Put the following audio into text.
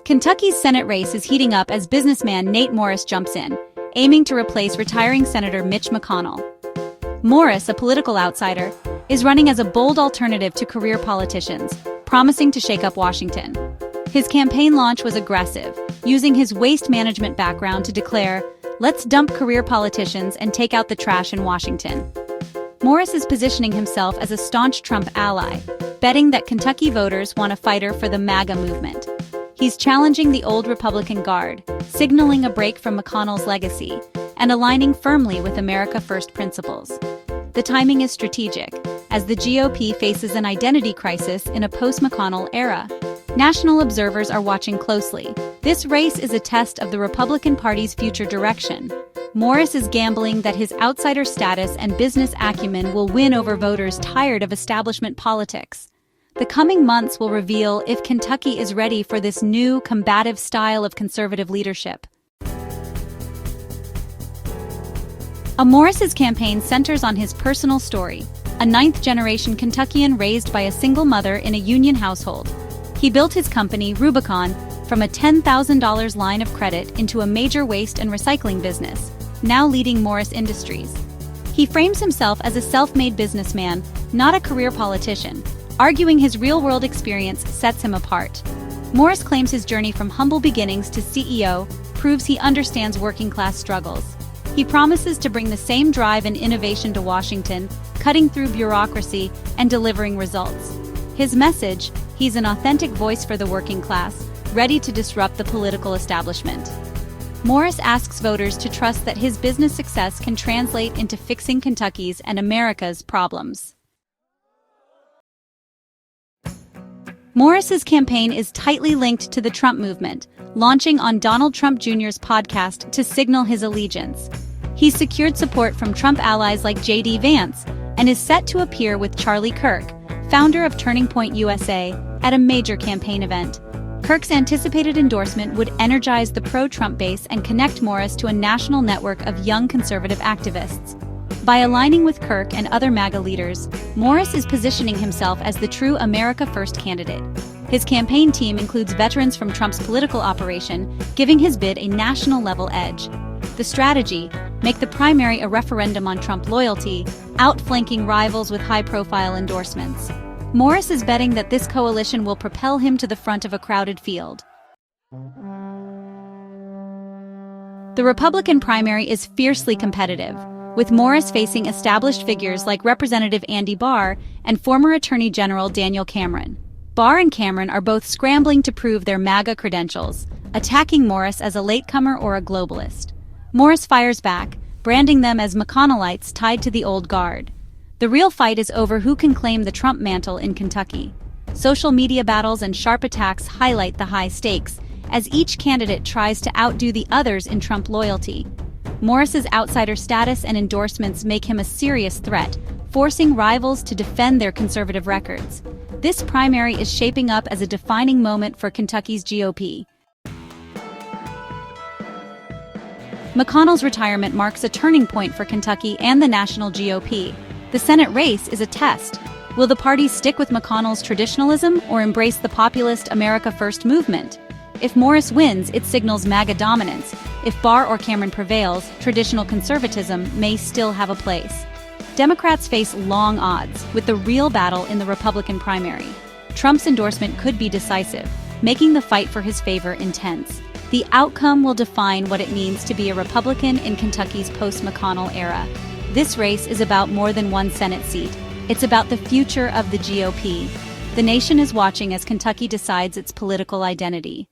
Kentucky's Senate race is heating up as businessman Nate Morris jumps in, aiming to replace retiring Senator Mitch McConnell. Morris, a political outsider, is running as a bold alternative to career politicians, promising to shake up Washington. His campaign launch was aggressive, using his waste management background to declare, "Let's dump career politicians and take out the trash in Washington." Morris is positioning himself as a staunch Trump ally, betting that Kentucky voters want a fighter for the MAGA movement. He's challenging the old Republican guard, signaling a break from McConnell's legacy, and aligning firmly with America First principles. The timing is strategic, as the GOP faces an identity crisis in a post-McConnell era. National observers are watching closely. This race is a test of the Republican Party's future direction. Morris is gambling that his outsider status and business acumen will win over voters tired of establishment politics. The coming months will reveal if Kentucky is ready for this new, combative style of conservative leadership. Morris's campaign centers on his personal story, a ninth-generation Kentuckian raised by a single mother in a union household. He built his company, Rubicon, from a $10,000 line of credit into a major waste and recycling business, now leading Morris Industries. He frames himself as a self-made businessman, not a career politician, arguing his real-world experience sets him apart. Morris claims his journey from humble beginnings to CEO proves he understands working-class struggles. He promises to bring the same drive and innovation to Washington, cutting through bureaucracy and delivering results. His message: he's an authentic voice for the working class, ready to disrupt the political establishment. Morris asks voters to trust that his business success can translate into fixing Kentucky's and America's problems. Morris's campaign is tightly linked to the Trump movement, launching on Donald Trump Jr.'s podcast to signal his allegiance. He's secured support from Trump allies like J.D. Vance and is set to appear with Charlie Kirk, founder of Turning Point USA, at a major campaign event. Kirk's anticipated endorsement would energize the pro-Trump base and connect Morris to a national network of young conservative activists. By aligning with Kirk and other MAGA leaders, Morris is positioning himself as the true America First candidate. His campaign team includes veterans from Trump's political operation, giving his bid a national-level edge. The strategy: make the primary a referendum on Trump loyalty, outflanking rivals with high-profile endorsements. Morris is betting that this coalition will propel him to the front of a crowded field. The Republican primary is fiercely competitive, with Morris facing established figures like Representative Andy Barr and former Attorney General Daniel Cameron. Barr and Cameron are both scrambling to prove their MAGA credentials, attacking Morris as a latecomer or a globalist. Morris fires back, branding them as McConnellites tied to the old guard. The real fight is over who can claim the Trump mantle in Kentucky. Social media battles and sharp attacks highlight the high stakes, as each candidate tries to outdo the others in Trump loyalty. Morris's outsider status and endorsements make him a serious threat, forcing rivals to defend their conservative records. This primary is shaping up as a defining moment for Kentucky's GOP. McConnell's retirement marks a turning point for Kentucky and the national GOP. The Senate race is a test. Will the party stick with McConnell's traditionalism or embrace the populist America First movement? If Morris wins, it signals MAGA dominance. If Barr or Cameron prevails, traditional conservatism may still have a place. Democrats face long odds, with the real battle in the Republican primary. Trump's endorsement could be decisive, making the fight for his favor intense. The outcome will define what it means to be a Republican in Kentucky's post-McConnell era. This race is about more than one Senate seat. It's about the future of the GOP. The nation is watching as Kentucky decides its political identity.